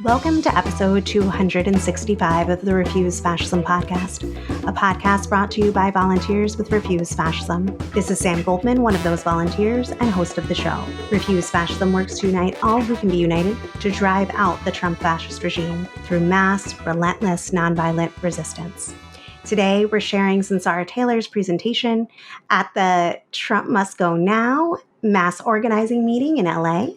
Welcome to episode 265 of the Refuse Fascism podcast, a podcast brought to you by volunteers with Refuse Fascism. This is Sam Goldman, one of those volunteers and host of the show. Refuse Fascism works to unite all who can be united to drive out the Trump fascist regime through mass, relentless, nonviolent resistance. Today, we're sharing Sunsara Taylor's presentation at the Trump Must Go Now mass organizing meeting in LA,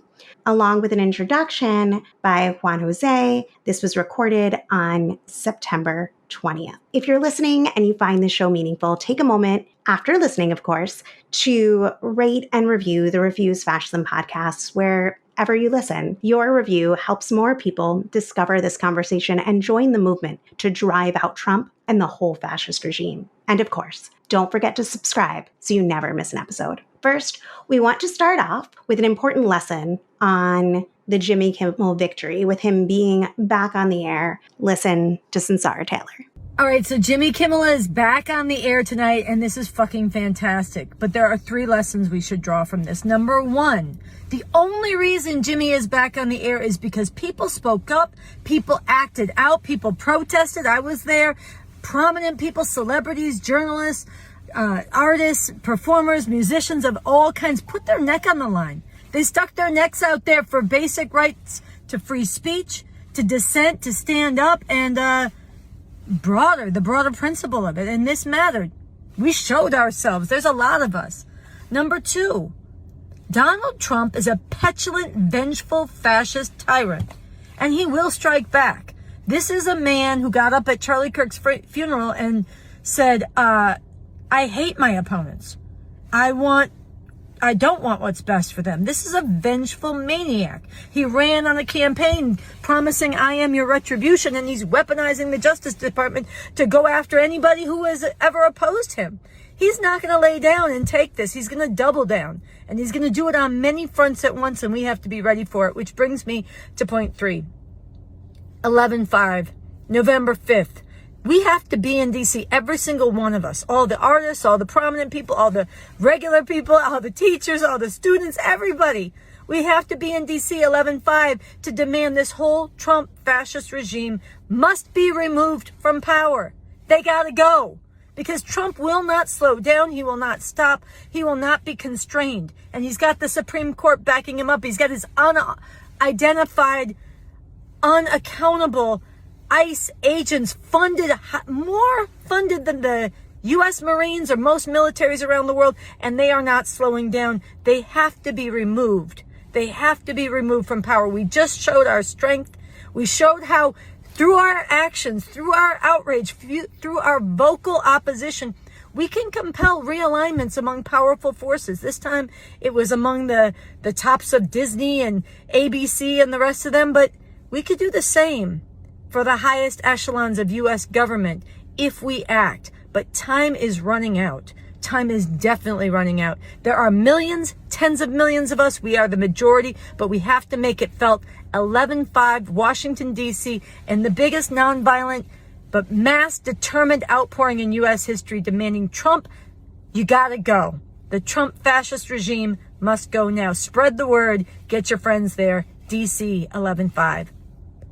along with an introduction by Juan Jose. This was recorded on September 20th. If you're listening and you find this show meaningful, take a moment, after listening, of course, to rate and review the Refuse Fascism podcasts wherever you listen. Your review helps more people discover this conversation and join the movement to drive out Trump and the whole fascist regime. And of course, don't forget to subscribe so you never miss an episode. First, we want to start off with an important lesson on the Jimmy Kimmel victory, with him being back on the air. Listen to Sunsara Taylor. All right, so Jimmy Kimmel is back on the air tonight, and this is fucking fantastic. But there are 3 lessons we should draw from this. Number 1, the only reason Jimmy is back on the air is because people spoke up, people acted out, people protested. I was there. Prominent people, celebrities, journalists, artists, performers, musicians of all kinds put their neck on the line. They stuck their necks out there for basic rights to free speech, to dissent, to stand up, and the broader principle of it. And this mattered. We showed ourselves. There's a lot of us. Number 2, Donald Trump is a petulant, vengeful, fascist tyrant, and he will strike back. This is a man who got up at Charlie Kirk's funeral and said, I hate my opponents. I don't want what's best for them. This is a vengeful maniac. He ran on a campaign promising I am your retribution, and he's weaponizing the Justice Department to go after anybody who has ever opposed him. He's not going to lay down and take this. He's going to double down, and he's going to do it on many fronts at once, and we have to be ready for it, which brings me to point 3. 11/5, November 5th. We have to be in D.C., every single one of us, all the artists, all the prominent people, all the regular people, all the teachers, all the students, everybody. We have to be in D.C. 11/5 to demand this whole Trump fascist regime must be removed from power. They got to go, because Trump will not slow down. He will not stop. He will not be constrained. And he's got the Supreme Court backing him up. He's got his unidentified, unaccountable ICE agents more funded than the U.S. Marines or most militaries around the world, and they are not slowing down. They have to be removed. They have to be removed from power. We just showed our strength. We showed how, through our actions, through our outrage, through our vocal opposition, we can compel realignments among powerful forces. This time it was among the tops of Disney and ABC and the rest of them, but we could do the same for the highest echelons of U.S. government if we act. But time is running out. Time is definitely running out. There are millions, tens of millions of us. We are the majority, but we have to make it felt. 11/5, Washington, D.C., and the biggest nonviolent but mass determined outpouring in U.S. history demanding Trump, you gotta go. The Trump fascist regime must go now. Spread the word. Get your friends there. D.C. 11/5.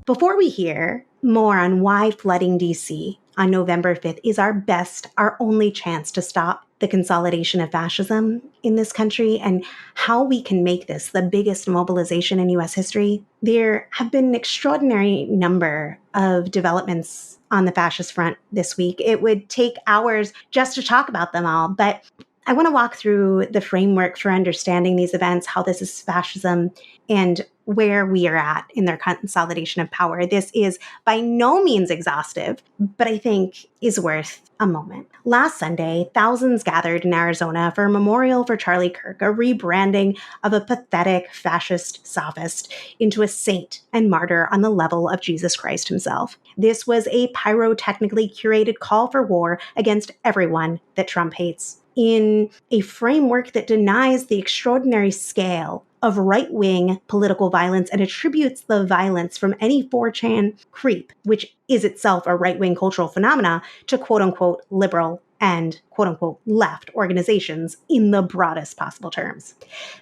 Before we hear more on why flooding DC on November 5th is our only chance to stop the consolidation of fascism in this country, and how we can make this the biggest mobilization in U.S. history, there have been an extraordinary number of developments on the fascist front this week. It would take hours just to talk about them all, but I want to walk through the framework for understanding these events, how this is fascism, and where we are at in their consolidation of power. This is by no means exhaustive, but I think is worth a moment. Last Sunday, thousands gathered in Arizona for a memorial for Charlie Kirk, a rebranding of a pathetic fascist sophist into a saint and martyr on the level of Jesus Christ himself. This was a pyrotechnically curated call for war against everyone that Trump hates, in a framework that denies the extraordinary scale of right-wing political violence and attributes the violence from any 4chan creep, which is itself a right-wing cultural phenomena, to quote-unquote liberal and quote-unquote left organizations in the broadest possible terms.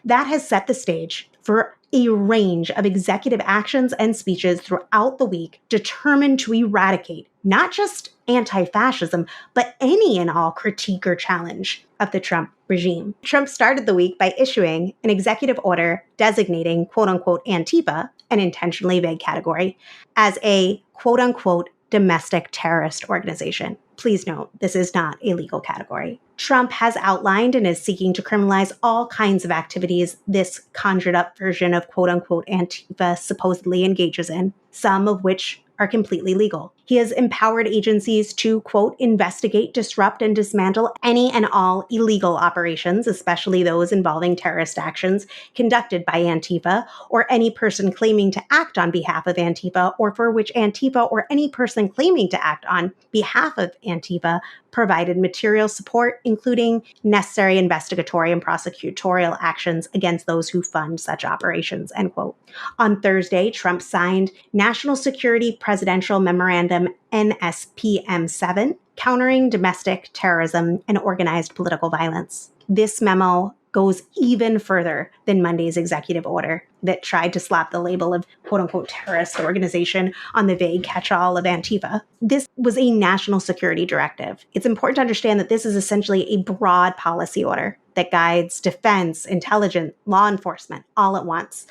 That has set the stage for a range of executive actions and speeches throughout the week determined to eradicate not just anti-fascism, but any and all critique or challenge of the Trump regime. Trump started the week by issuing an executive order designating quote-unquote Antifa, an intentionally vague category, as a quote-unquote domestic terrorist organization. Please note, this is not a legal category. Trump has outlined and is seeking to criminalize all kinds of activities this conjured up version of quote-unquote Antifa supposedly engages in, some of which are completely legal. He has empowered agencies to, quote, investigate, disrupt, and dismantle any and all illegal operations, especially those involving terrorist actions conducted by Antifa, or any person claiming to act on behalf of Antifa, or for which Antifa or any person claiming to act on behalf of Antifa provided material support, including necessary investigatory and prosecutorial actions against those who fund such operations, end quote. On Thursday, Trump signed National Security Presidential Memorandum NSPM 7, countering domestic terrorism and organized political violence. This memo goes even further than Monday's executive order that tried to slap the label of quote-unquote terrorist organization on the vague catch-all of Antifa. This was a national security directive. It's important to understand that this is essentially a broad policy order that guides defense, intelligence, law enforcement all at once.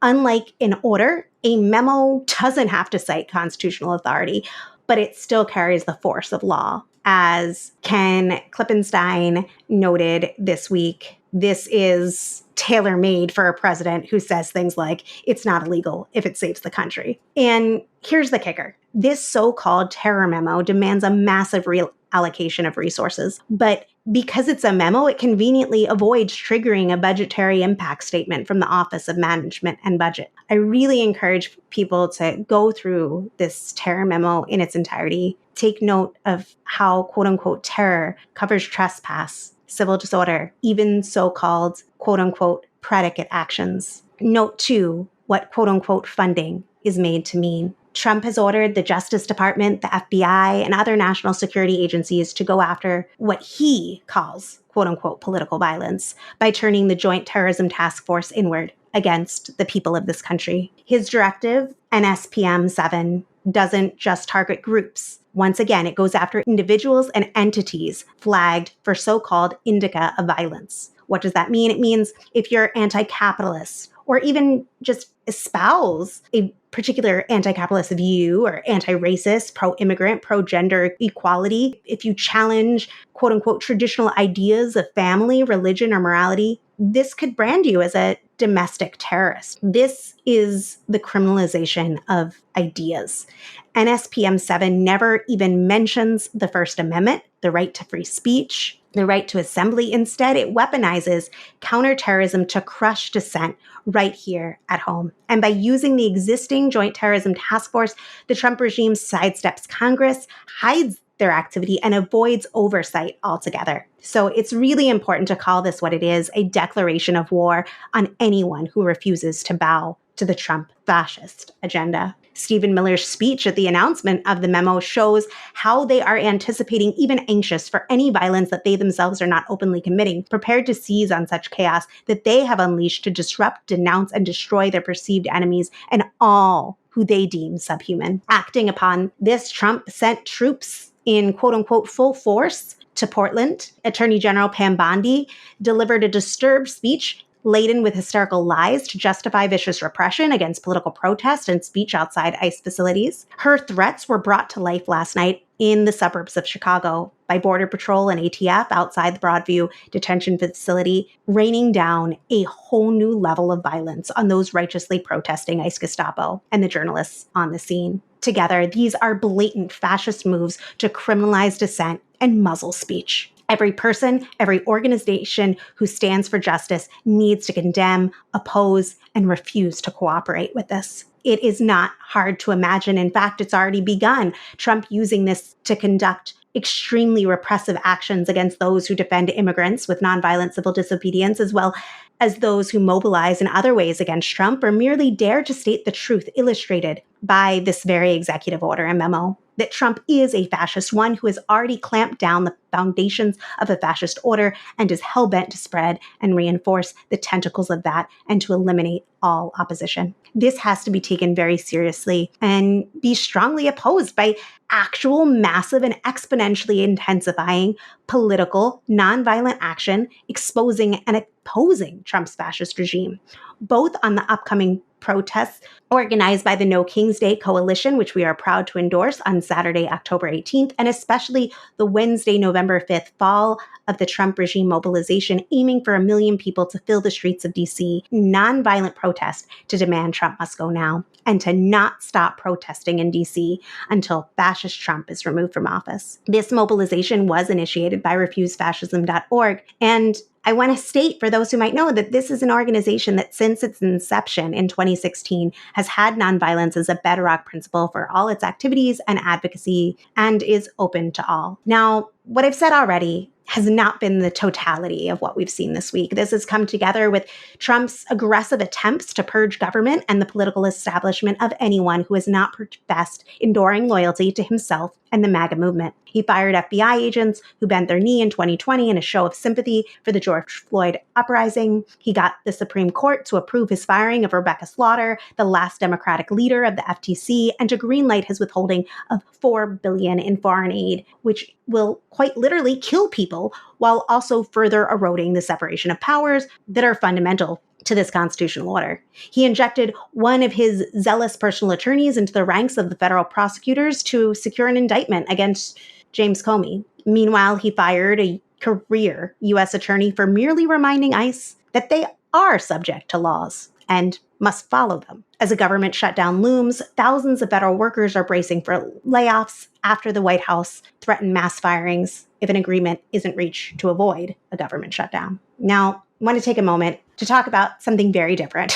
Unlike an order, a memo doesn't have to cite constitutional authority, but it still carries the force of law. As Ken Klippenstein noted this week, this is tailor-made for a president who says things like, it's not illegal if it saves the country. And here's the kicker. This so-called terror memo demands a massive reallocation of resources. But because it's a memo, it conveniently avoids triggering a budgetary impact statement from the Office of Management and Budget. I really encourage people to go through this terror memo in its entirety. Take note of how quote-unquote terror covers trespass, civil disorder, even so-called quote-unquote predicate actions. Note too what quote-unquote funding is made to mean. Trump has ordered the Justice Department, the FBI, and other national security agencies to go after what he calls quote-unquote political violence by turning the Joint Terrorism Task Force inward against the people of this country. His directive, NSPM 7, doesn't just target groups. Once again, it goes after individuals and entities flagged for so-called indica of violence. What does that mean? It means if you're anti-capitalist or even just espouse a particular anti-capitalist view or anti-racist, pro-immigrant, pro-gender equality, if you challenge quote-unquote traditional ideas of family, religion, or morality, this could brand you as a domestic terrorist. This is the criminalization of ideas. NSPM 7 never even mentions the First Amendment, the right to free speech, the right to assembly. Instead, it weaponizes counterterrorism to crush dissent right here at home. And by using the existing Joint Terrorism Task Force, the Trump regime sidesteps Congress, hides their activity, and avoids oversight altogether. So it's really important to call this what it is, a declaration of war on anyone who refuses to bow to the Trump fascist agenda. Stephen Miller's speech at the announcement of the memo shows how they are anticipating, even anxious for any violence that they themselves are not openly committing, prepared to seize on such chaos that they have unleashed to disrupt, denounce, and destroy their perceived enemies and all who they deem subhuman. Acting upon this, Trump sent troops in quote-unquote full force to Portland. Attorney General Pam Bondi delivered a disturbed speech laden with hysterical lies to justify vicious repression against political protest and speech outside ICE facilities. Her threats were brought to life last night in the suburbs of Chicago by Border Patrol and ATF outside the Broadview detention facility, raining down a whole new level of violence on those righteously protesting ICE Gestapo and the journalists on the scene. Together, these are blatant fascist moves to criminalize dissent and muzzle speech. Every person, every organization who stands for justice needs to condemn, oppose, and refuse to cooperate with this. It is not hard to imagine. In fact, it's already begun. Trump using this to conduct extremely repressive actions against those who defend immigrants with nonviolent civil disobedience, as well as those who mobilize in other ways against Trump or merely dare to state the truth illustrated by this very executive order and memo. that Trump is a fascist, one who has already clamped down the foundations of a fascist order and is hell-bent to spread and reinforce the tentacles of that and to eliminate all opposition. This has to be taken very seriously and be strongly opposed by actual massive and exponentially intensifying political, nonviolent action exposing and opposing Trump's fascist regime, both on the upcoming protests organized by the No King's Day Coalition, which we are proud to endorse on Saturday, October 18th, and especially the Wednesday, November 5th fall of the Trump regime mobilization, aiming for 1 million people to fill the streets of DC, nonviolent protest to demand Trump must go now, and to not stop protesting in DC until fascist Trump is removed from office. This mobilization was initiated by refusefascism.org, and I want to state for those who might know that this is an organization that since its inception in 2016 has had nonviolence as a bedrock principle for all its activities and advocacy and is open to all. Now, what I've said already has not been the totality of what we've seen this week. This has come together with Trump's aggressive attempts to purge government and the political establishment of anyone who has not professed enduring loyalty to himself and the MAGA movement. He fired FBI agents who bent their knee in 2020 in a show of sympathy for the George Floyd uprising. He got the Supreme Court to approve his firing of Rebecca Slaughter, the last Democratic leader of the FTC, and to greenlight his withholding of $4 billion in foreign aid, which will quite literally kill people while also further eroding the separation of powers that are fundamental to this constitutional order. He injected one of his zealous personal attorneys into the ranks of the federal prosecutors to secure an indictment against James Comey. Meanwhile, he fired a career U.S. attorney for merely reminding ICE that they are subject to laws and must follow them. As a government shutdown looms, thousands of federal workers are bracing for layoffs after the White House threatened mass firings if an agreement isn't reached to avoid a government shutdown. Now, I want to take a moment to talk about something very different,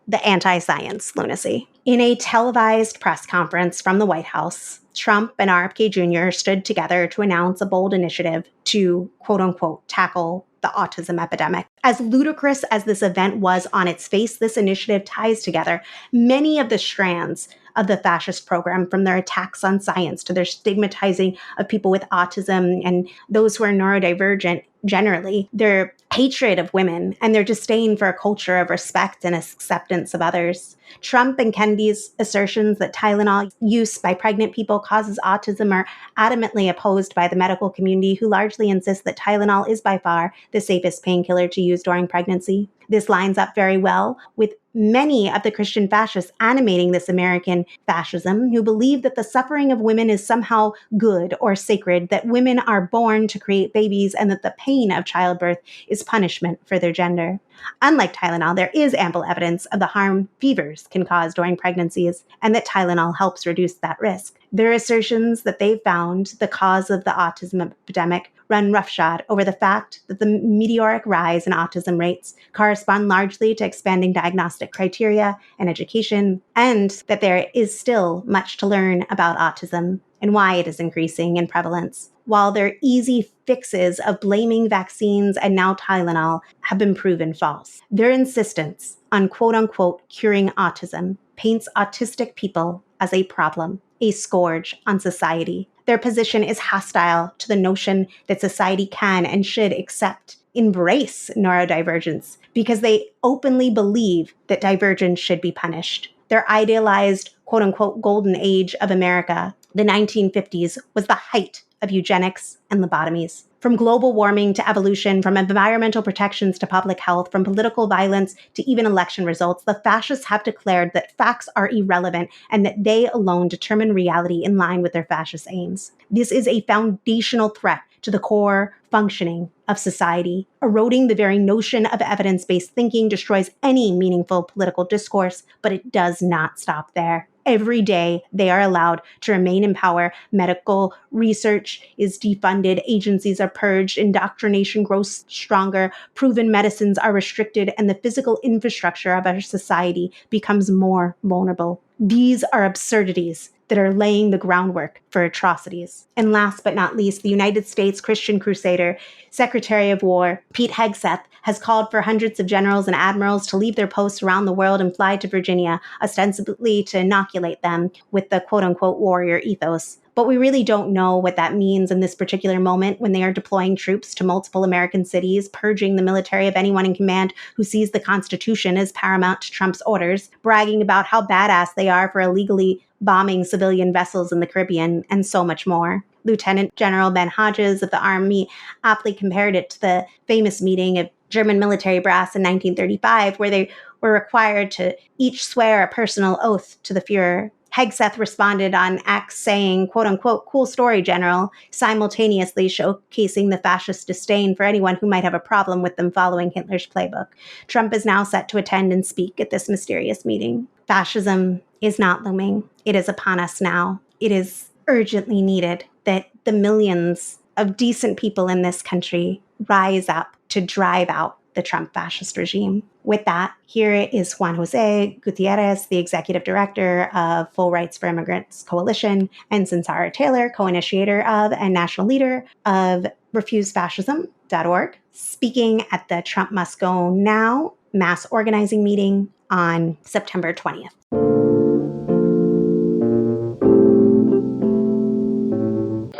the anti-science lunacy. In a televised press conference from the White House, Trump and RFK Jr. stood together to announce a bold initiative to, quote unquote, tackle the autism epidemic. As ludicrous as this event was on its face, this initiative ties together many of the strands of the fascist program, from their attacks on science to their stigmatizing of people with autism and those who are neurodivergent generally, their hatred of women, and their disdain for a culture of respect and acceptance of others. Trump and Kennedy's assertions that Tylenol use by pregnant people causes autism are adamantly opposed by the medical community, who largely insists that Tylenol is by far the safest painkiller to use during pregnancy. This lines up very well with many of the Christian fascists animating this American fascism, who believe that the suffering of women is somehow good or sacred, that women are born to create babies, and that the pain of childbirth is punishment for their gender. Unlike Tylenol, there is ample evidence of the harm fevers can cause during pregnancies, and that Tylenol helps reduce that risk. Their assertions that they found the cause of the autism epidemic run roughshod over the fact that the meteoric rise in autism rates correspond largely to expanding diagnostic criteria and education, and that there is still much to learn about autism and why it is increasing in prevalence, while their easy fixes of blaming vaccines and now Tylenol have been proven false. Their insistence on quote-unquote curing autism paints autistic people as a problem, a scourge on society. Their position is hostile to the notion that society can and should embrace neurodivergence, because they openly believe that divergence should be punished. Their idealized quote-unquote golden age of America, the 1950s, was the height of eugenics and lobotomies. From global warming to evolution, from environmental protections to public health, from political violence to even election results, the fascists have declared that facts are irrelevant and that they alone determine reality in line with their fascist aims. This is a foundational threat to the core functioning of society. Eroding the very notion of evidence-based thinking destroys any meaningful political discourse, but it does not stop there. Every day they are allowed to remain in power. Medical research is defunded, agencies are purged, indoctrination grows stronger, proven medicines are restricted, and the physical infrastructure of our society becomes more vulnerable. These are absurdities that are laying the groundwork for atrocities. And last but not least, the United States Christian Crusader, Secretary of War, Pete Hegseth, has called for hundreds of generals and admirals to leave their posts around the world and fly to Virginia, ostensibly to inoculate them with the quote-unquote warrior ethos. But we really don't know what that means in this particular moment when they are deploying troops to multiple American cities, purging the military of anyone in command who sees the Constitution as paramount to Trump's orders, bragging about how badass they are for illegally bombing civilian vessels in the Caribbean, and so much more. Lieutenant General Ben Hodges of the Army aptly compared it to the famous meeting of German military brass in 1935, where they were required to each swear a personal oath to the Fuhrer. Hegseth responded on X saying, quote unquote, cool story, General, simultaneously showcasing the fascist disdain for anyone who might have a problem with them following Hitler's playbook. Trump is now set to attend and speak at this mysterious meeting. Fascism is not looming. It is upon us now. It is urgently needed that the millions of decent people in this country rise up to drive out the Trump fascist regime. With that, here is Juan Jose Gutierrez, the executive director of Full Rights for Immigrants Coalition, and Sunsara Taylor, co-initiator of and national leader of RefuseFascism.org, speaking at the Trump Must Go Now mass organizing meeting on September 20th.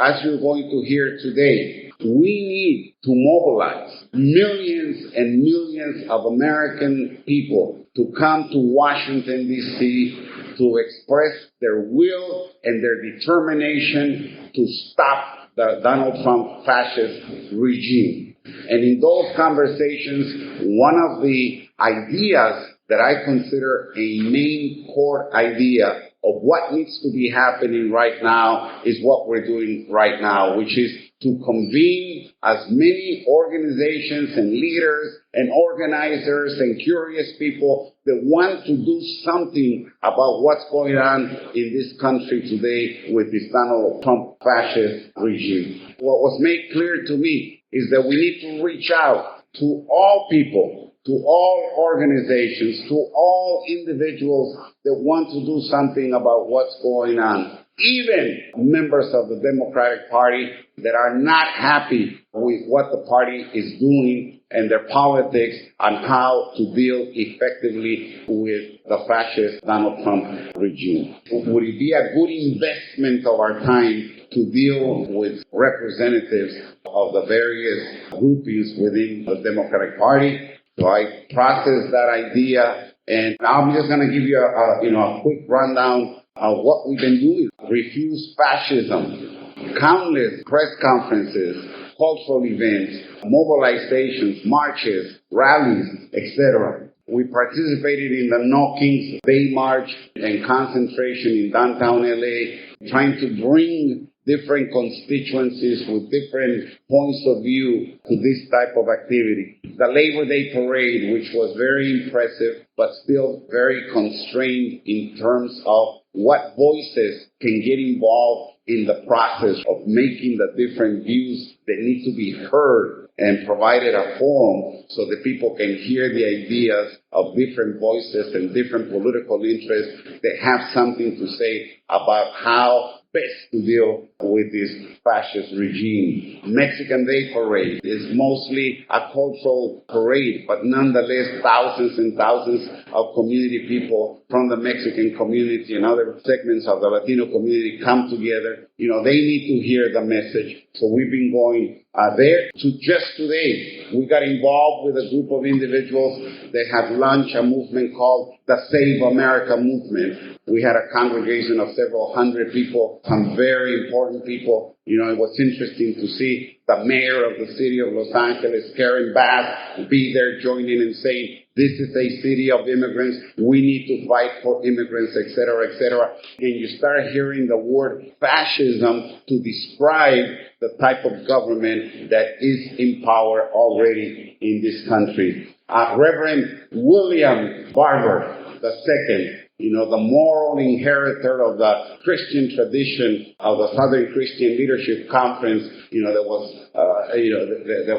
As you're going to hear today, we need to mobilize millions and millions of American people to come to Washington, D.C. to express their will and their determination to stop the Donald Trump fascist regime. And in those conversations, one of the ideas that I consider a main core idea of what needs to be happening right now is what we're doing right now, which is to convene as many organizations and leaders and organizers and curious people that want to do something about what's going on in this country today with this Donald Trump fascist regime. What was made clear to me is that we need to reach out to all people, to all organizations, to all individuals that want to do something about what's going on. Even members of the Democratic Party that are not happy with what the party is doing and their politics on how to deal effectively with the fascist Donald Trump regime. Would it be a good investment of our time to deal with representatives of the various groupings within the Democratic Party? So I processed that idea, and I'm just going to give you a quick rundown of what we've been doing. Refuse Fascism, countless press conferences, cultural events, mobilizations, marches, rallies, etc. We participated in the No Kings Day March and concentration in downtown LA, trying to bring different constituencies with different points of view to this type of activity. The Labor Day Parade, which was very impressive, but still very constrained in terms of what voices can get involved in the process of making the different views that need to be heard, and provided a forum so that people can hear the ideas of different voices and different political interests that have something to say about how best to deal with this fascist regime. Mexican Day Parade is mostly a cultural parade, but nonetheless thousands and thousands of community people from the Mexican community and other segments of the Latino community come together. They need to hear the message. So we've been going there. To just today, we got involved with a group of individuals that have launched a movement called the Save America Movement. We had a congregation of several hundred people, some very important people. It was interesting to see the mayor of the city of Los Angeles, Karen Bass, be there joining and saying, this is a city of immigrants. We need to fight for immigrants, et cetera, et cetera. And you start hearing the word fascism to describe the type of government that is in power already in this country. Reverend William Barber II, the moral inheritor of the Christian tradition of the Southern Christian Leadership Conference, that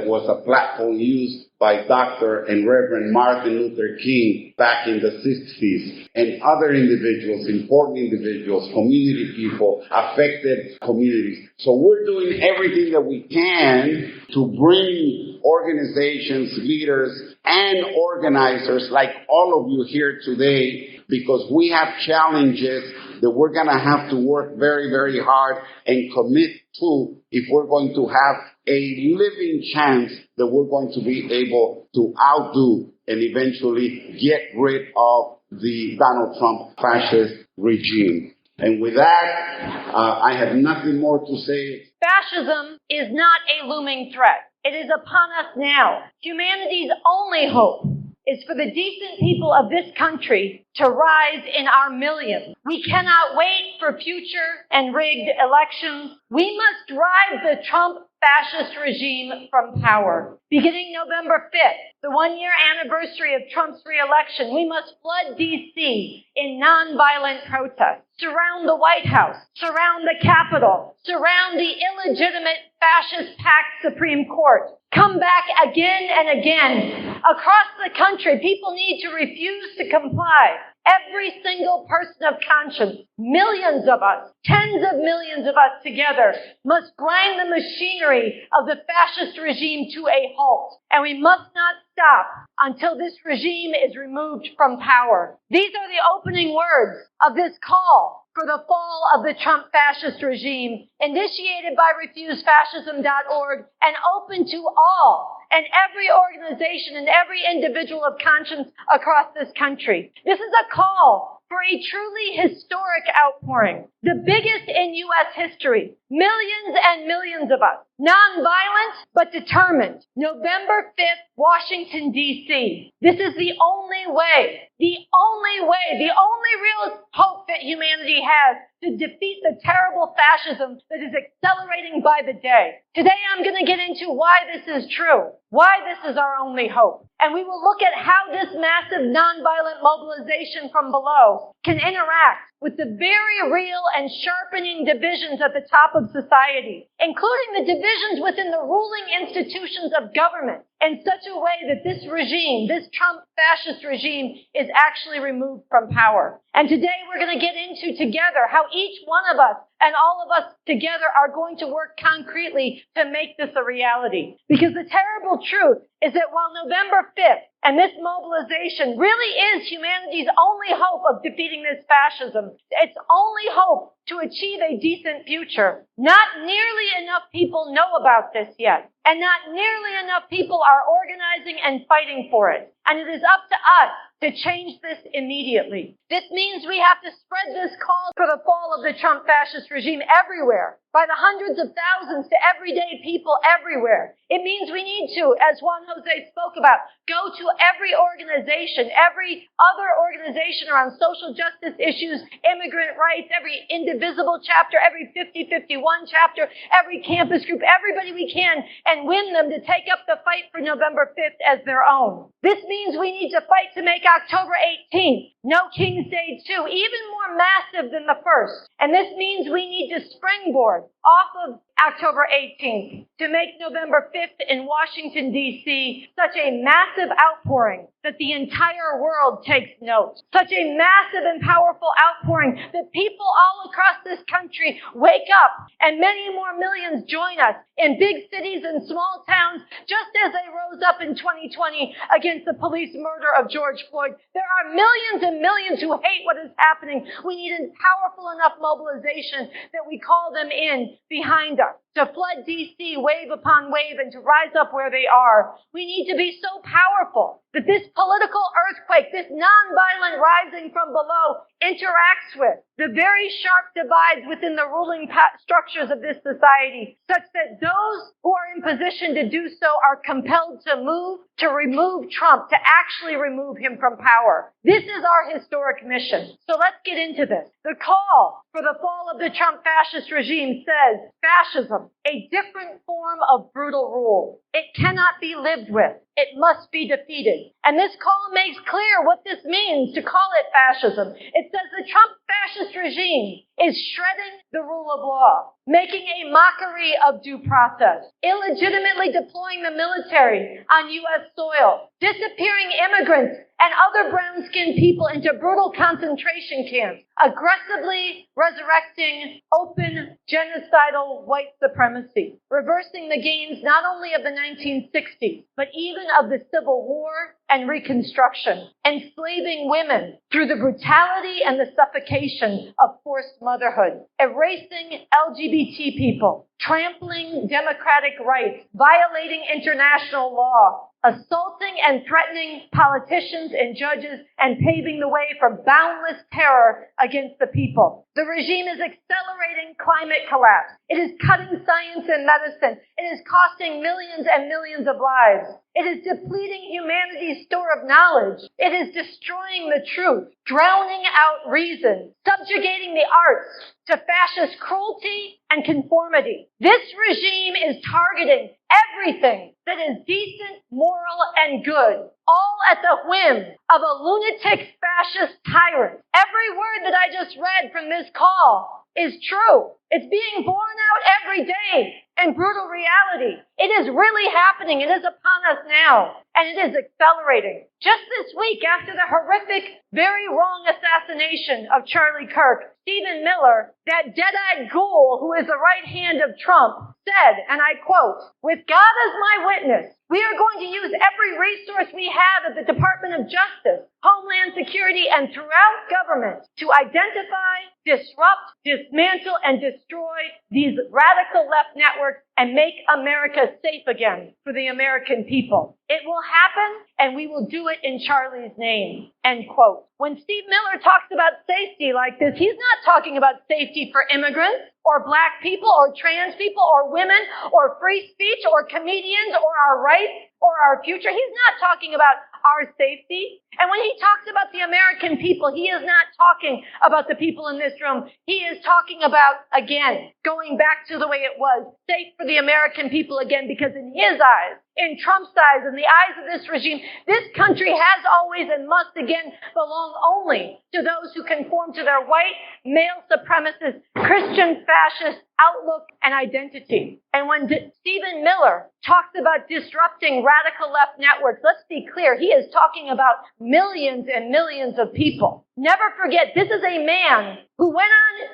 was a platform used by Dr. and Reverend Martin Luther King back in the 60s, and other individuals, important individuals, community people, affected communities. So we're doing everything that we can to bring organizations, leaders, and organizers like all of you here today, because we have challenges that we're going to have to work very, very hard and commit to if we're going to have a living chance that we're going to be able to outdo and eventually get rid of the Donald Trump fascist regime. And with that, I have nothing more to say. Fascism is not a looming threat. It is upon us now. Humanity's only hope is for the decent people of this country to rise in our millions. We cannot wait for future and rigged elections. We must drive the Trump fascist regime from power. Beginning November 5th, the one-year anniversary of Trump's re-election, we must flood D.C. in nonviolent protest, surround the White House, surround the Capitol, surround the illegitimate fascist-packed Supreme Court. Come back again and again. Across the country, people need to refuse to comply. Every single person of conscience, millions of us, tens of millions of us together, must grind the machinery of the fascist regime to a halt. And we must not stop until this regime is removed from power. These are the opening words of this call for the fall of the Trump fascist regime, initiated by refusefascism.org and open to all and every organization and every individual of conscience across this country. This is a call for a truly historic outpouring, the biggest in U.S. history. Millions and millions of us, nonviolent but determined. November 5th, Washington, D.C. This is the only way, the only real hope that humanity has to defeat the terrible fascism that is accelerating by the day. Today I'm going to get into why this is true, why this is our only hope. And we will look at how this massive nonviolent mobilization from below can interact with the very real and sharpening divisions at the top of society, including the divisions within the ruling institutions of government, in such a way that this regime, this Trump fascist regime, is actually removed from power. And today we're going to get into together how each one of us and all of us together are going to work concretely to make this a reality. Because the terrible truth is that while November 5th and this mobilization really is humanity's only hope of defeating this fascism, its only hope to achieve a decent future, not nearly enough people know about this yet. And not nearly enough people are organizing and fighting for it. And it is up to us to change this immediately. This means we have to spread this call for the fall of the Trump fascist regime everywhere, by the hundreds of thousands to everyday people everywhere. It means we need to, as Juan Jose spoke about, go to every organization, every other organization around social justice issues, immigrant rights, every indivisible chapter, every 50-51 chapter, every campus group, everybody we can, and win them to take up the fight for November 5th as their own. This means we need to fight to make October 18th, no King's Day 2, even more massive than the first. And this means we need to springboard off of October 18th to make November 5th in Washington, D.C. such a massive outpouring that the entire world takes note. Such a massive and powerful outpouring that people all across this country wake up and many more millions join us in big cities and small towns, just as they rose up in 2020 against the police murder of George Floyd. There are millions and millions who hate what is happening. We need a powerful enough mobilization that we call them in behind us to flood D.C. wave upon wave and to rise up where they are. We need to be so powerful that this political earthquake, this nonviolent rising from below, interacts with the very sharp divides within the ruling structures of this society, such that those who are in position to do so are compelled to move to remove Trump, to actually remove him from power. This is our historic mission. So let's get into this. The call for the fall of the Trump fascist regime says, fascism, a different form of brutal rule. It cannot be lived with. It must be defeated. And this call makes clear what this means to call it fascism. It says the Trump fascist regime is shredding the rule of law, making a mockery of due process, illegitimately deploying the military on U.S. soil, disappearing immigrants and other brown-skinned people into brutal concentration camps, aggressively resurrecting open genocidal white supremacy, reversing the gains not only of the 1960s, but even of the Civil War and Reconstruction, enslaving women through the brutality and the suffocation of forced motherhood, erasing LGBT people, trampling democratic rights, violating international law, assaulting and threatening politicians and judges, and paving the way for boundless terror against the people. The regime is accelerating climate collapse. It is cutting science and medicine. It is costing millions and millions of lives. It is depleting humanity's store of knowledge. It is destroying the truth, drowning out reason, subjugating the arts to fascist cruelty and conformity. This regime is targeting everything that is decent, moral, and good, all at the whim of a lunatic fascist tyrant. Every word that I just read from this call is true. It's being borne out every day in brutal reality. It is really happening. It is upon us now, and it is accelerating. Just this week, after the horrific, very wrong assassination of Charlie Kirk, Stephen Miller, that dead-eyed ghoul who is the right hand of Trump, said, and I quote, "With God as my witness, we are going to use every resource we have at the Department of Justice, Homeland Security, and throughout government to identify, disrupt, dismantle, and destroy these radical left networks and make America safe again for the American people. It will happen, and we will do it in Charlie's name," end quote. When Steve Miller talks about safety like this, he's not talking about safety for immigrants or black people or trans people or women or free speech or comedians or our rights or our future. He's not talking about our safety. And when he talks about the American people, he is not talking about the people in this room. He is talking about, again, going back to the way it was, safe for the American people again, because in his eyes, in Trump's eyes, in the eyes of this regime, this country has always and must again belong only to those who conform to their white, male supremacist, Christian fascist outlook and identity. And when Stephen Miller talks about disrupting radical left networks, let's be clear, he is talking about millions and millions of people. Never forget, this is a man who went on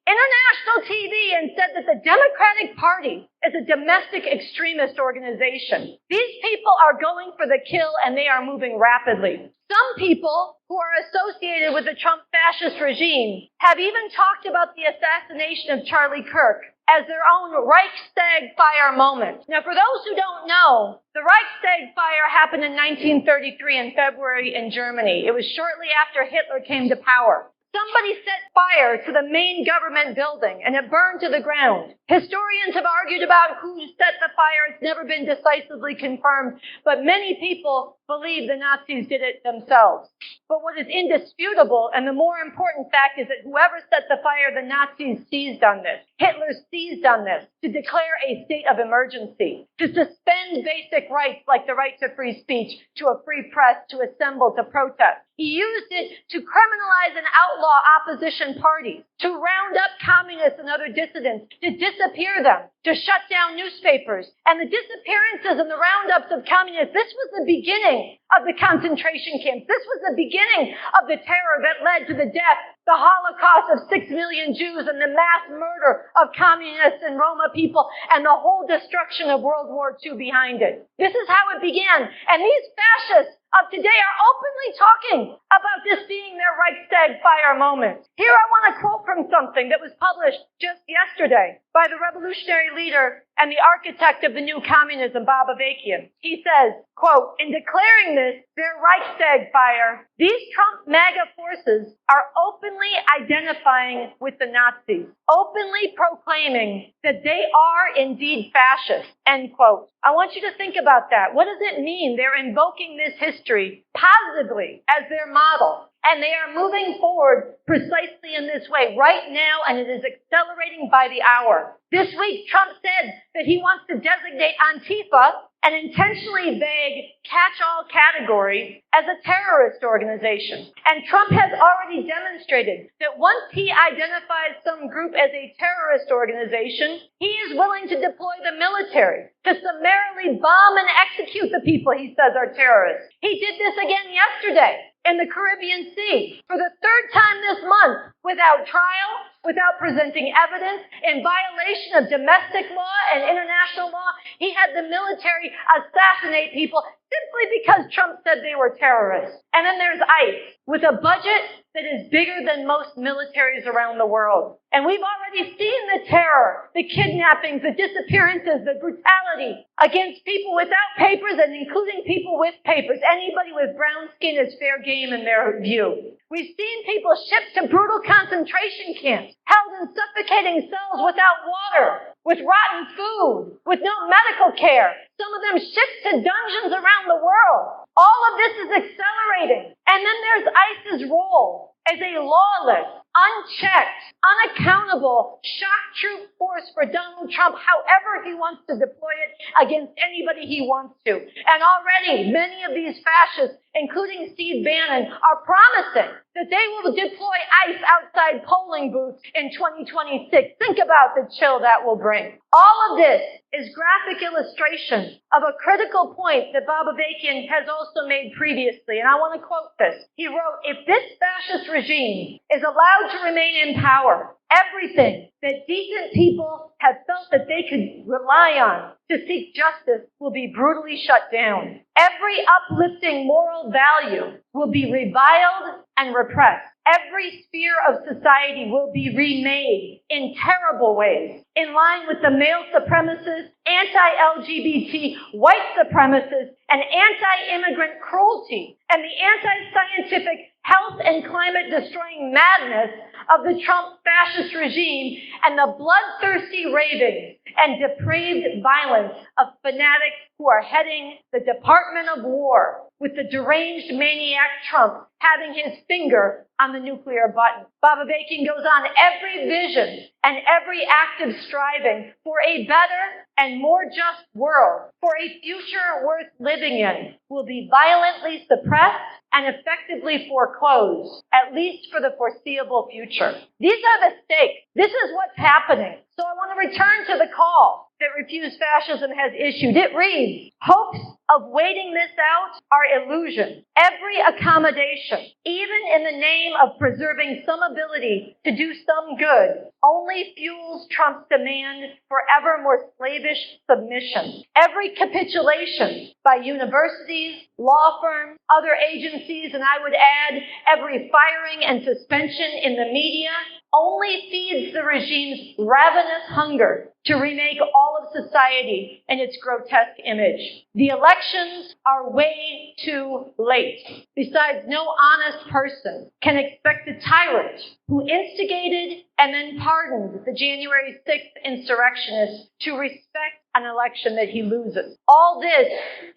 international TV and said that the Democratic Party is a domestic extremist organization. These people are going for the kill, and they are moving rapidly. Some people who are associated with the Trump fascist regime have even talked about the assassination of Charlie Kirk as their own Reichstag fire moment. Now, for those who don't know, the Reichstag fire happened in 1933 in February in Germany. It was shortly after Hitler came to power. Somebody set fire to the main government building, and it burned to the ground. Historians have argued about who set the fire. It's never been decisively confirmed, but many people believe the Nazis did it themselves. But what is indisputable, and the more important fact, is that whoever set the fire, the Nazis seized on this. Hitler seized on this to declare a state of emergency, to suspend basic rights like the right to free speech, to a free press, to assemble, to protest. He used it to criminalize and outlaw opposition parties, to round up communists and other dissidents, to disappear them, to shut down newspapers. And the disappearances and the roundups of communists, this was the beginning of the concentration camps. This was the beginning of the terror that led to the death, the Holocaust of 6 million Jews and the mass murder of communists and Roma people and the whole destruction of World War II behind it. This is how it began. And these fascists of today are openly talking about this being their Reichstag fire moment. Here I want to quote from something that was published just yesterday by the revolutionary leader and the architect of the new communism, Bob Avakian. He says, quote, "In declaring this, their Reichstag fire, these Trump MAGA forces are openly identifying with the Nazis, openly proclaiming that they are indeed fascists," end quote. I want you to think about that. What does it mean? They're invoking this history positively as their model. And they are moving forward precisely in this way right now, and it is accelerating by the hour. This week, Trump said that he wants to designate Antifa an intentionally vague catch-all category as a terrorist organization. And Trump has already demonstrated that once he identifies some group as a terrorist organization, he is willing to deploy the military to summarily bomb and execute the people he says are terrorists. He did this again yesterday in the Caribbean Sea for the third time this month without trial, without presenting evidence, in violation of domestic law and international law. He had the military assassinate people simply because Trump said they were terrorists. And then there's ICE, with a budget that is bigger than most militaries around the world. And we've already seen the terror, the kidnappings, the disappearances, the brutality against people without papers and including people with papers. Anybody with brown skin is fair game in their view. We've seen people shipped to brutal concentration camps, held in suffocating cells without water, with rotten food, with no medical care. Some of them shipped to dungeons around the world. All of this is accelerating. And then there's ICE's role as a lawless, unchecked, unaccountable shock troop force for Donald Trump, however he wants to deploy it against anybody he wants to. And already many of these fascists, including Steve Bannon, are promising that they will deploy ICE outside polling booths in 2026. Think about the chill that will bring. All of this is graphic illustration of a critical point that Bob Avakian has also made previously, and I want to quote this. He wrote, "If this fascist regime is allowed to remain in power, everything that decent people have felt that they could rely on to seek justice will be brutally shut down. Every uplifting moral value will be reviled and repressed. Every sphere of society will be remade in terrible ways, in line with the male supremacist, anti-LGBT, white supremacist, and anti-immigrant cruelty, and the anti-scientific health and climate-destroying madness of the Trump fascist regime, and the bloodthirsty ravings and depraved violence of fanatics who are heading the Department of War, with the deranged maniac Trump having his finger on the nuclear button." Bob Avakian goes on, "Every vision and every active striving for a better and more just world, for a future worth living in, will be violently suppressed and effectively foreclosed, at least for the foreseeable future." These are the stakes. This is what's happening. So I want to return to the call that Refuse Fascism has issued. It reads, "Hopes of waiting this out are illusions. Every accommodation, even in the name of preserving some ability to do some good, only fuels Trump's demand for ever more slavish submission. Every capitulation by universities, law firms, other agencies, and I would add every firing and suspension in the media, only feeds the regime's ravenous hunger to remake all of society in its grotesque image. The elections are way too late. Besides, no honest person can expect a tyrant who instigated and then pardoned the January 6th insurrectionists to respect an election that he loses. All this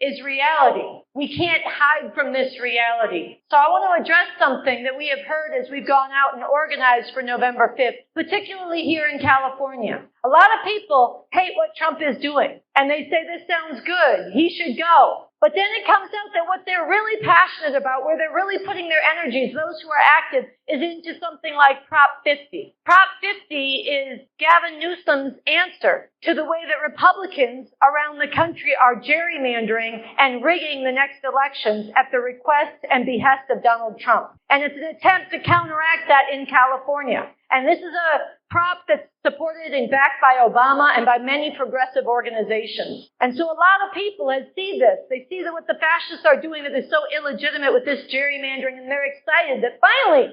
is reality. We can't hide from this reality. So I want to address something that we have heard as we've gone out and organized for November 5th, particularly here in California. A lot of people hate what Trump is doing, and they say, this sounds good, he should go. But then it comes out that what they're really passionate about, where they're really putting their energies, those who are active, is into something like Prop 50. Prop 50 is Gavin Newsom's answer to the way that Republicans around the country are gerrymandering and rigging the next elections at the request and behest of Donald Trump. And it's an attempt to counteract that in California. And this is a prop that's supported and backed by Obama and by many progressive organizations. And so a lot of people see this. They see that what the fascists are doing that is so illegitimate with this gerrymandering, and they're excited that finally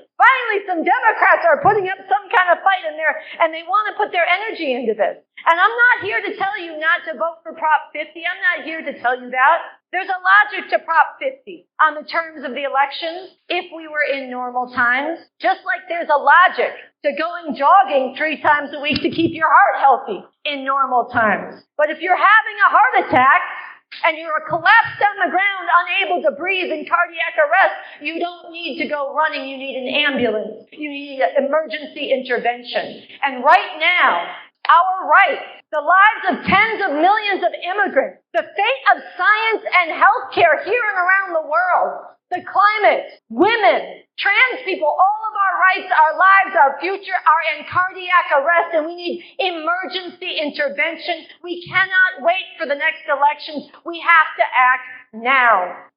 some Democrats are putting up some kind of fight in there, and they want to put their energy into this. And I'm not here to tell you not to vote for Prop 50. I'm not here to tell you that. There's a logic to Prop 50 on the terms of the elections if we were in normal times, just like there's a logic to going jogging 3 times a week to keep your heart healthy in normal times. But if you're having a heart attack and you're collapsed on the ground, unable to breathe in cardiac arrest, you don't need to go running. You need an ambulance. You need emergency intervention. And right now, our rights, the lives of tens of millions of immigrants, the fate of science and healthcare here and around the world, the climate, women, trans people, all of our rights, our lives, our future are in cardiac arrest, and we need emergency intervention. We cannot wait for the next elections. We have to act now.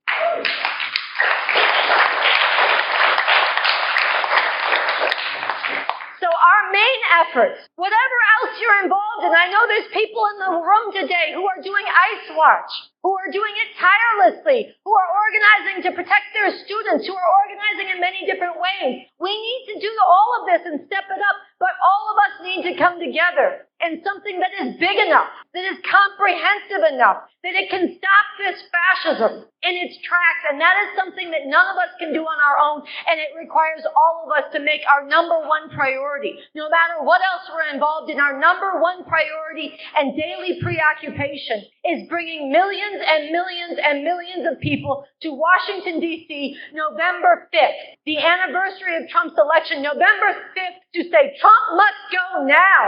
So our main efforts, whatever else you're involved in, I know there's people in the room today who are doing ICE Watch, who are doing it tirelessly, who are organizing to protect their students, who are organizing in many different ways. We need to do all of this and step it up, but all of us need to come together in something that is big enough, that is comprehensive enough, that it can stop this fascism in its tracks. And that is something that none of us can do on our own, and it requires all of us to make our number one priority. No matter what else we're involved in, our number one priority and daily preoccupation is bringing millions and millions and millions of people to Washington, D.C., November 5th, the anniversary of Trump's election, November 5th, to say Trump must go now.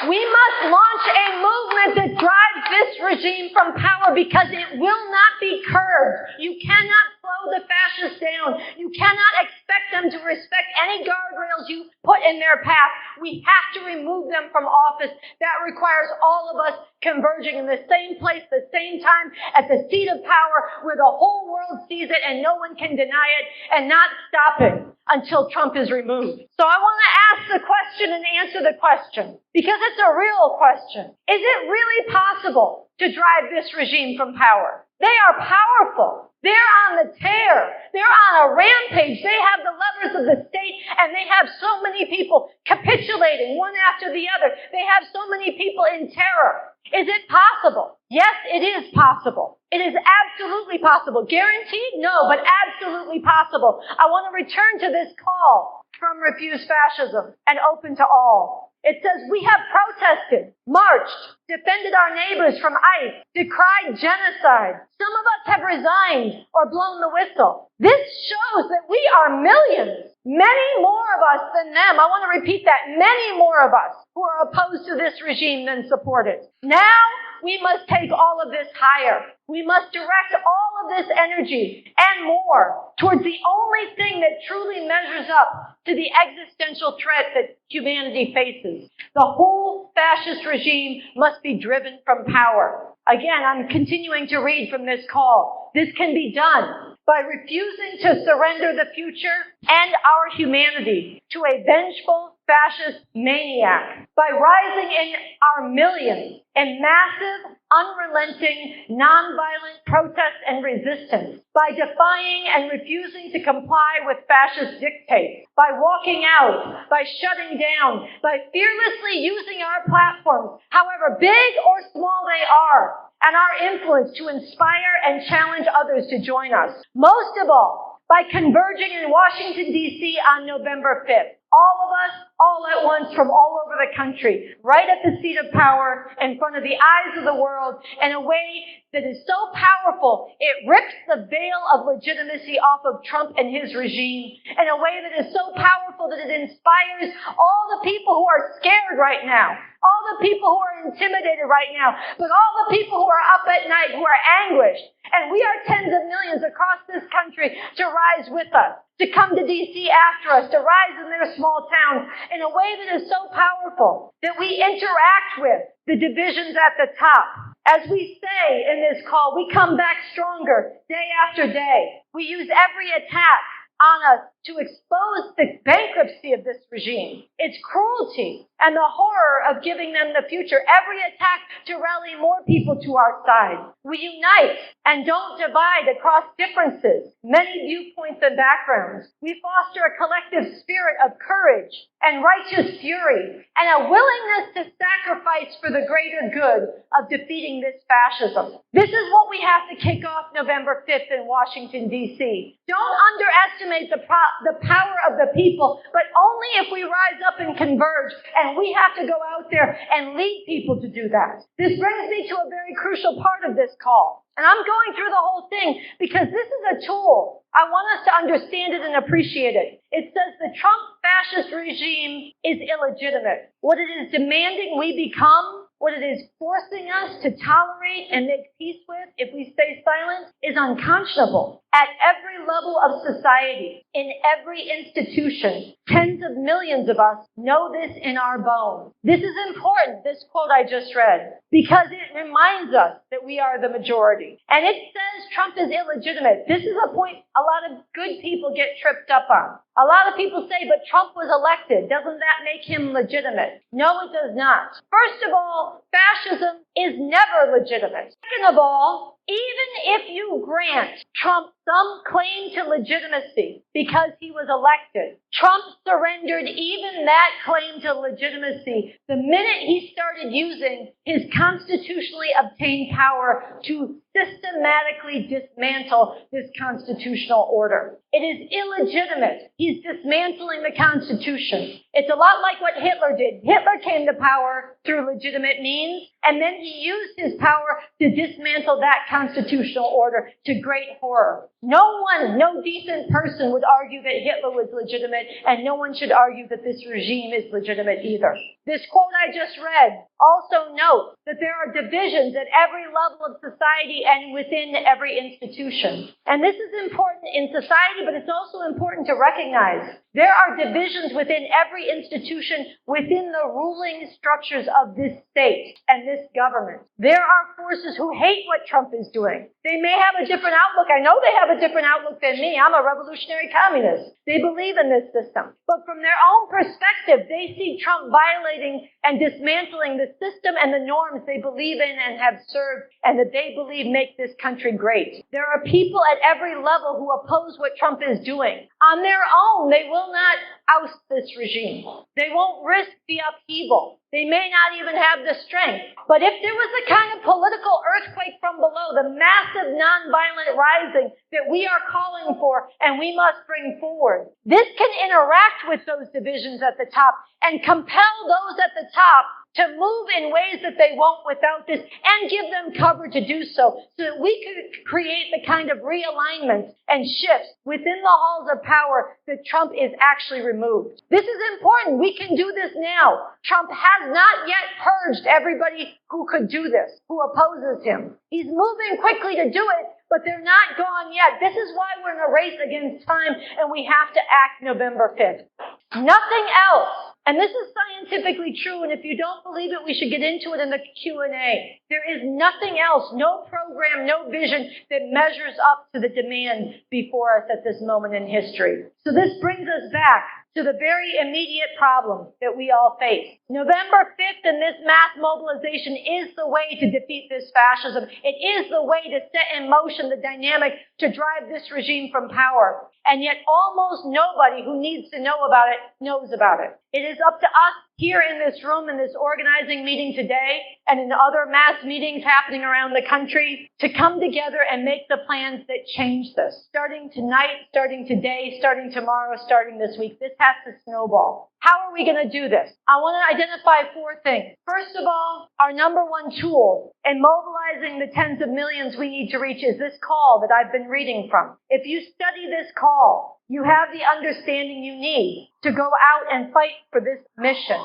We must launch a movement that drives this regime from power, because it will not be curbed. You cannot slow the fascists down. You cannot expect them to respect any guardrails you put in their path. We have to remove them from office. That requires all of us converging in the same place, the same time, at the seat of power, where the whole world sees it and no one can deny it, and not stopping until Trump is removed. So I want to ask the question and answer the question, because it's a real question. Is it really possible to drive this regime from power? They are powerful. They're on the tear. They're on a rampage. They have the levers of the state, and they have so many people capitulating one after the other. They have so many people in terror. Is it possible? Yes, it is possible. It is absolutely possible. Guaranteed? No, but absolutely possible. I want to return to this call from Refuse Fascism and Open to All. It says, we have protested, marched, defended our neighbors from ICE, decried genocide. Some of us have resigned or blown the whistle. This shows that we are millions, many more of us than them. I want to repeat that, many more of us who are opposed to this regime than support it. Now, we must take all of this higher. We must direct all of this energy and more towards the only thing that truly measures up to the existential threat that humanity faces. The whole fascist regime must be driven from power. Again, I'm continuing to read from this call. This can be done by refusing to surrender the future and our humanity to a vengeful fascist maniac, by rising in our millions in massive, unrelenting, nonviolent protest and resistance, by defying and refusing to comply with fascist dictates, by walking out, by shutting down, by fearlessly using our platforms, however big or small they are, and our influence to inspire and challenge others to join us. Most of all, by converging in Washington, D.C. on November 5th. All of us, all at once, from all over the country, right at the seat of power, in front of the eyes of the world, in a way that is so powerful, it rips the veil of legitimacy off of Trump and his regime, in a way that is so powerful that it inspires all the people who are scared right now, all the people who are intimidated right now, but all the people who are up at night, who are anguished. And we are tens of millions across this country to rise with us, to come to D.C. after us, to rise in their small towns in a way that is so powerful that we interact with the divisions at the top. As we say in this call, we come back stronger day after day. We use every attack on us to expose the bankruptcy of this regime, its cruelty, and the horror of giving them the future. Every attack to rally more people to our side. We unite and don't divide across differences, many viewpoints and backgrounds. We foster a collective spirit of courage and righteous fury, and a willingness to sacrifice for the greater good of defeating this fascism. This is what we have to kick off November 5th in Washington, D.C. Don't underestimate the the power of the people, but only if we rise up and converge, and we have to go out there and lead people to do that. This brings me to a very crucial part of this call. And I'm going through the whole thing because this is a tool. I want us to understand it and appreciate it. It says the Trump fascist regime is illegitimate. What it is demanding we become, what it is forcing us to tolerate and make peace with if we stay silent, is unconscionable. At every level of society, in every institution, tens of millions of us know this in our bones. This is important, this quote I just read, because it reminds us that we are the majority. And it says Trump is illegitimate. This is a point a lot of good people get tripped up on. A lot of people say, but Trump was elected. Doesn't that make him legitimate? No, it does not. First of all, fascism is never legitimate. Second of all, even if you grant Trump some claim to legitimacy because he was elected, Trump surrendered even that claim to legitimacy the minute he started using his constitutionally obtained power to systematically dismantle this constitutional order. It is illegitimate. He's dismantling the Constitution. It's a lot like what Hitler did. Hitler came to power through legitimate means, and then he used his power to dismantle that constitutional order to great horror. No decent person would argue that Hitler was legitimate, and no one should argue that this regime is legitimate either. This quote I just read also notes that there are divisions at every level of society and within every institution. And this is important in society, but it's also important to recognize there are divisions within every institution within the ruling structures of this state and this government. There are forces who hate what Trump is doing. They may have a different outlook. I know they have a different outlook than me. I'm a revolutionary communist. They believe in this system. But from their own perspective, they see Trump violating and dismantling the system and the norms they believe in and have served and that they believe make this country great. There are people at every level who oppose what Trump is doing. On their own, they will not oust this regime. They won't risk the upheaval. They may not even have the strength. But if there was a kind of political earthquake from below, the massive nonviolent rising that we are calling for and we must bring forward, this can interact with those divisions at the top and compel those at the top to move in ways that they won't without this and give them cover to do so that we could create the kind of realignments and shifts within the halls of power that Trump is actually removed. This is important. We can do this now. Trump has not yet purged everybody who could do this, who opposes him. He's moving quickly to do it, but they're not gone yet. This is why we're in a race against time and we have to act November 5th. Nothing else. And this is scientifically true, and if you don't believe it, we should get into it in the Q&A. There is nothing else, no program, no vision that measures up to the demand before us at this moment in history. So this brings us back to the very immediate problem that we all face. November 5th and this mass mobilization is the way to defeat this fascism. It is the way to set in motion the dynamic to drive this regime from power. And yet almost nobody who needs to know about it knows about it. It is up to us here in this room, in this organizing meeting today, and in other mass meetings happening around the country, to come together and make the plans that change this. Starting tonight, starting today, starting tomorrow, starting this week. This has to snowball. How are we going to do this? I want to identify 4 things. First of all, our number one tool in mobilizing the tens of millions we need to reach is this call that I've been reading from. If you study this call, you have the understanding you need to go out and fight for this mission.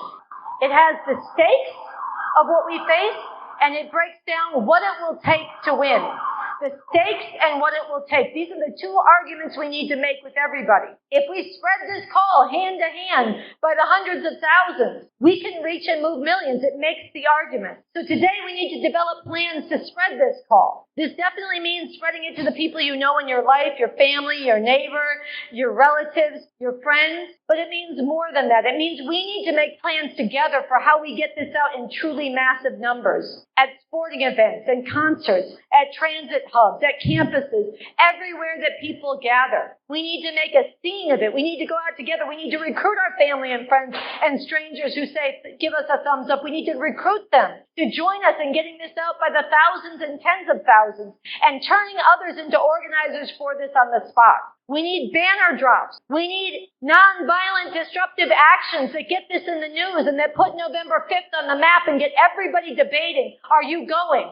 It has the stakes of what we face, and it breaks down what it will take to win. The stakes and what it will take. These are the 2 arguments we need to make with everybody. If we spread this call hand to hand by the hundreds of thousands, we can reach and move millions. It makes the argument. So today we need to develop plans to spread this call. This definitely means spreading it to the people you know in your life, your family, your neighbor, your relatives, your friends. But it means more than that. It means we need to make plans together for how we get this out in truly massive numbers. At sporting events and concerts, at transit hubs, at campuses, everywhere that people gather. We need to make a scene of it. We need to go out together. We need to recruit our family and friends and strangers who say, give us a thumbs up. We need to recruit them to join us in getting this out by the thousands and tens of thousands and turning others into organizers for this on the spot. We need banner drops. We need nonviolent disruptive actions that get this in the news and that put November 5th on the map and get everybody debating. Are you going?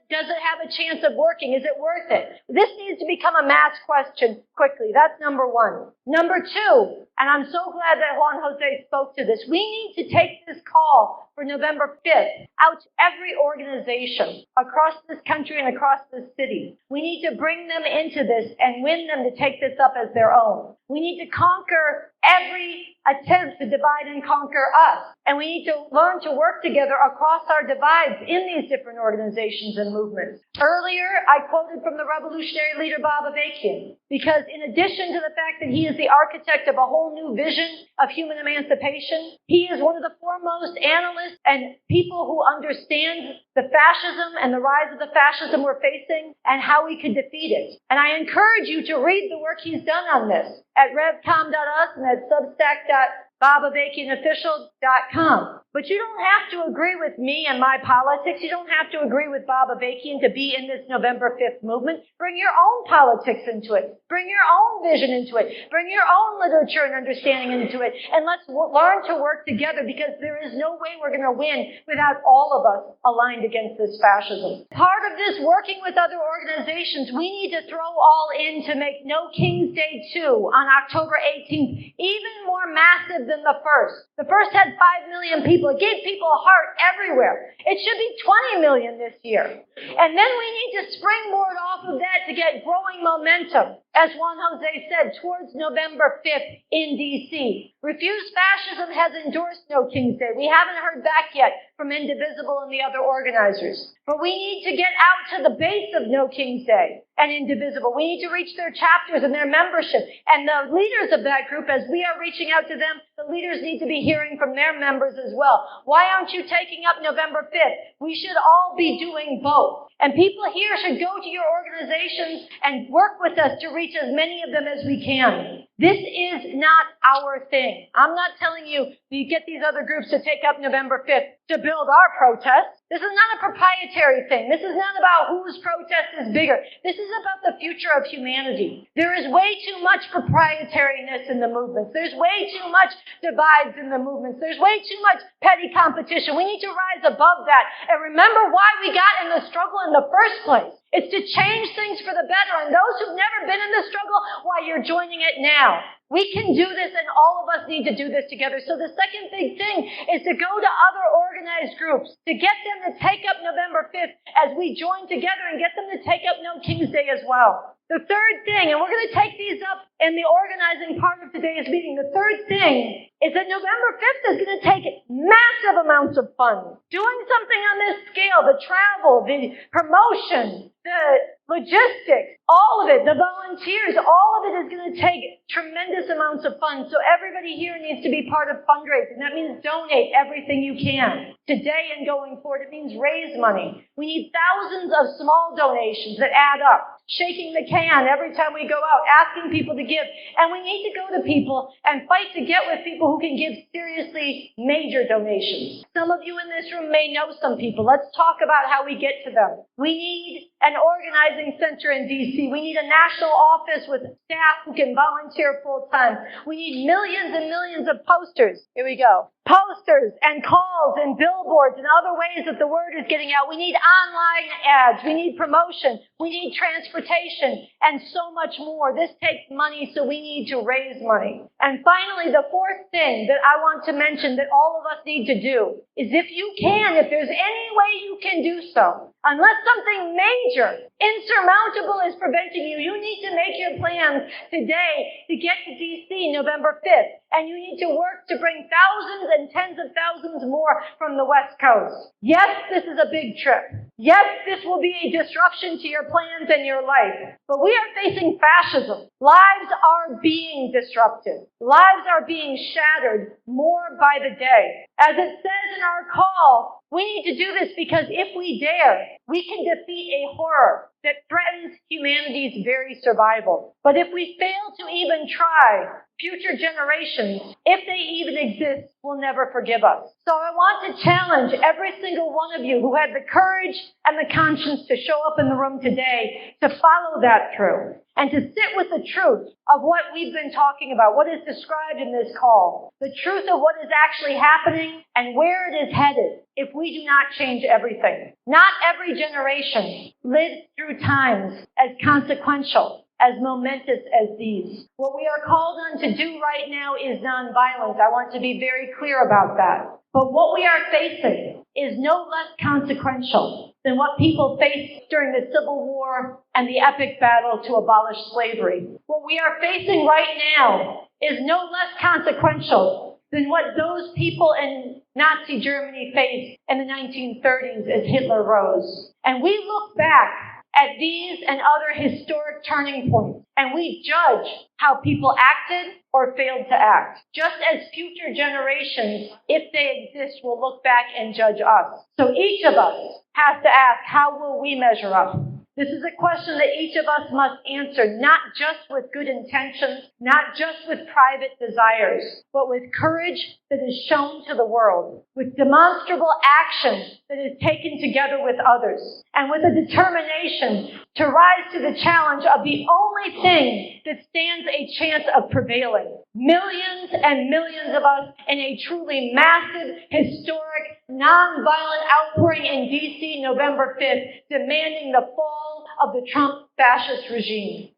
Does it have a chance of working? Is it worth it? This needs to become a mass question quickly. That's number one. Number two, and I'm so glad that Juan Jose spoke to this, we need to take this call for November 5th out to every organization across this country and across this city. We need to bring them into this and win them to take this up as their own. We need to conquer every attempt to divide and conquer us. And we need to learn to work together across our divides in these different organizations and movements. Earlier, I quoted from the revolutionary leader Bob Avakian, because in addition to the fact that he is the architect of a whole new vision of human emancipation, he is one of the foremost analysts and people who understand the fascism and the rise of the fascism we're facing and how we can defeat it. And I encourage you to read the work he's done on this at revcom.us and at substack.bobavakianofficial.com. But you don't have to agree with me and my politics. You don't have to agree with Bob Avakian to be in this November 5th movement. Bring your own politics into it. Bring your own vision into it. Bring your own literature and understanding into it. And let's learn to work together, because there is no way we're going to win without all of us aligned against this fascism. Part of this working with other organizations, we need to throw all in to make No King's Day 2 on October 18th even more massive than the first. The first had 5 million people. It gave people a heart everywhere. It should be 20 million this year. And then we need to springboard off of that to get growing momentum, as Juan Jose said, towards November 5th in D.C. Refuse Fascism has endorsed No King's Day. We haven't heard back yet from Indivisible and the other organizers. But we need to get out to the base of No King's Day and Indivisible. We need to reach their chapters and their membership. And the leaders of that group, as we are reaching out to them, the leaders need to be hearing from their members as well. Why aren't you taking up November 5th? We should all be doing both. And people here should go to your organizations and work with us to reach as many of them as we can. This is not our thing. I'm not telling you get these other groups to take up November 5th to build our protest. This is not a proprietary thing. This is not about whose protest is bigger. This is about the future of humanity. There is way too much proprietariness in the movements. There's way too much divides in the movements. There's way too much petty competition. We need to rise above that and remember why we got in the struggle in the first place. It's to change things for the better. And those who've never been in the struggle, why, you're joining it now. We can do this, and all of us need to do this together. So the second big thing is to go to other organized groups, to get them to take up November 5th as we join together and get them to take up No King's Day as well. The third thing, and we're going to take these up in the organizing part of today's meeting, the third thing is that November 5th is going to take massive amounts of funds. Doing something on this scale, the travel, the promotion, the logistics, all of it, the volunteers, all of it is going to take tremendous amounts of funds. So everybody here needs to be part of fundraising. That means donate everything you can. Today and going forward, it means raise money. We need thousands of small donations that add up. Shaking the can every time we go out, asking people to give. And we need to go to people and fight to get with people who can give seriously major donations. Some of you in this room may know some people. Let's talk about how we get to them. We need an organizing center in D.C. We need a national office with staff who can volunteer full-time. We need millions and millions of posters. Here we go. Posters and calls and billboards and other ways that the word is getting out. We need online ads. We need promotion. We need transportation and so much more. This takes money, so we need to raise money. And finally, the fourth thing that I want to mention that all of us need to do is if there's any way you can do so, unless something major, insurmountable is preventing you, you need to make your plans today to get to D.C. November 5th. And you need to work to bring thousands and tens of thousands more from the West Coast. Yes, this is a big trip. Yes, this will be a disruption to your plans and your life. But we are facing fascism. Lives are being disrupted. Lives are being shattered more by the day. As it says in our call, we need to do this because if we dare, we can defeat a horror that threatens humanity's very survival. But if we fail to even try, future generations, if they even exist, will never forgive us. So I want to challenge every single one of you who had the courage and the conscience to show up in the room today to follow that through and to sit with the truth of what we've been talking about, what is described in this call, the truth of what is actually happening and where it is headed if we do not change everything. Not every generation lives through times as consequential, as momentous as these. What we are called on to do right now is nonviolence. I want to be very clear about that. But what we are facing is no less consequential than what people faced during the Civil War and the epic battle to abolish slavery. What we are facing right now is no less consequential than what those people in Nazi Germany faced in the 1930s as Hitler rose. And we look back at these and other historic turning points, and we judge how people acted or failed to act, just as future generations, if they exist, will look back and judge us. So each of us has to ask, how will we measure up? This is a question that each of us must answer, not just with good intentions, not just with private desires, but with courage that is shown to the world, with demonstrable action that is taken together with others, and with a determination to rise to the challenge of the only thing that stands a chance of prevailing. Millions and millions of us in a truly massive, historic, nonviolent outpouring in D.C. November 5th, demanding the fall of the Trump fascist regime.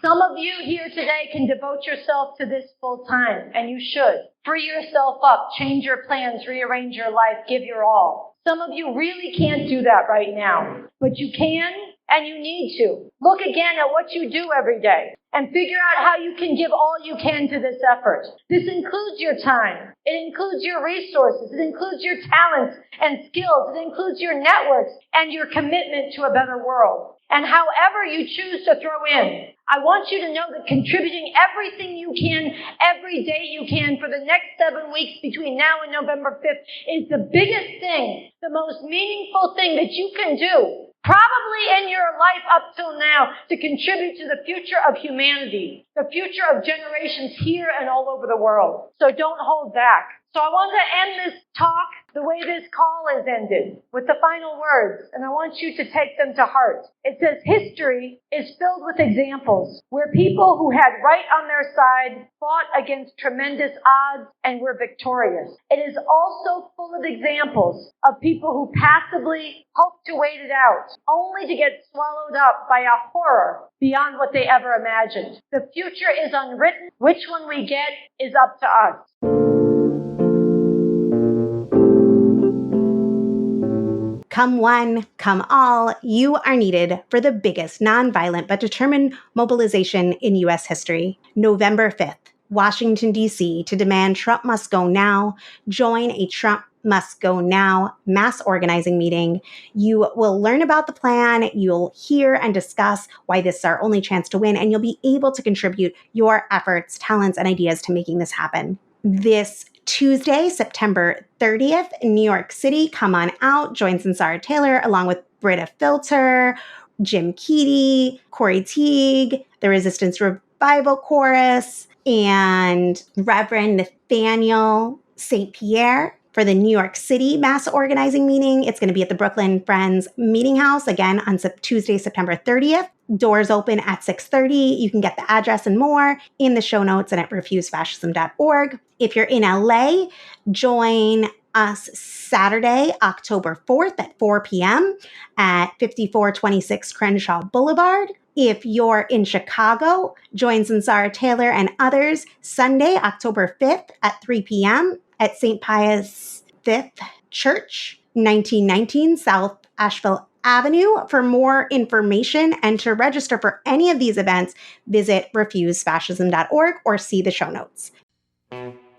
Some of you here today can devote yourself to this full time, and you should. Free yourself up, change your plans, rearrange your life, give your all. Some of you really can't do that right now, but you can and you need to. Look again at what you do every day and figure out how you can give all you can to this effort. This includes your time. It includes your resources. It includes your talents and skills. It includes your networks and your commitment to a better world. And however you choose to throw in, I want you to know that contributing everything you can, every day you can, for the next 7 weeks between now and November 5th is the biggest thing, the most meaningful thing that you can do, probably in your life up till now, to contribute to the future of humanity, the future of generations here and all over the world. So don't hold back. So I want to end this talk the way this call is ended, with the final words, and I want you to take them to heart. It says, history is filled with examples where people who had right on their side fought against tremendous odds and were victorious. It is also full of examples of people who passively hoped to wait it out, only to get swallowed up by a horror beyond what they ever imagined. The future is unwritten. Which one we get is up to us. Come one, come all, you are needed for the biggest nonviolent but determined mobilization in U.S. history. November 5th, Washington, D.C., to demand Trump must go now. Join a Trump must go now mass organizing meeting. You will learn about the plan, you'll hear and discuss why this is our only chance to win, and you'll be able to contribute your efforts, talents, and ideas to making this happen. This Tuesday, September 30th, in New York City, come on out, join Sunsara Taylor along with Britta Filter, Jim Keedy, Corey Teague, the Resistance Revival Chorus, and Reverend Nathaniel St. Pierre for the New York City mass organizing meeting. It's going to be at the Brooklyn Friends Meeting House, again, on Tuesday, September 30th. Doors open at 6:30. You can get the address and more in the show notes and at refusefascism.org. If you're in LA, join us Saturday, October 4th at 4 p.m. at 5426 Crenshaw Boulevard. If you're in Chicago, join Sunsara Taylor and others Sunday, October 5th at 3 p.m. at St. Pius V Church, 1919 South Asheville Avenue. For more information and to register for any of these events, visit refusefascism.org or see the show notes.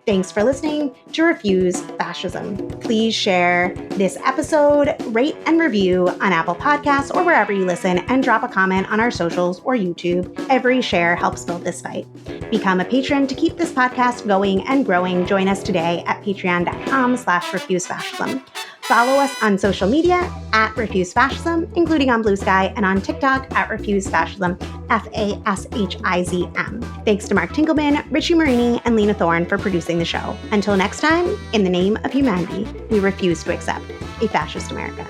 Thanks for listening to Refuse Fascism. Please share this episode, rate and review on Apple Podcasts or wherever you listen, and drop a comment on our socials or YouTube. Every share helps build this fight. Become a patron to keep this podcast going and growing. Join us today at patreon.com/refusefascism. Follow us on social media at Refuse Fascism, including on Blue Sky, and on TikTok at Refuse Fascism, FASHIZM. Thanks to Mark Tinkelman, Richie Marini, and Lena Thorne for producing the show. Until next time, in the name of humanity, we refuse to accept a fascist America.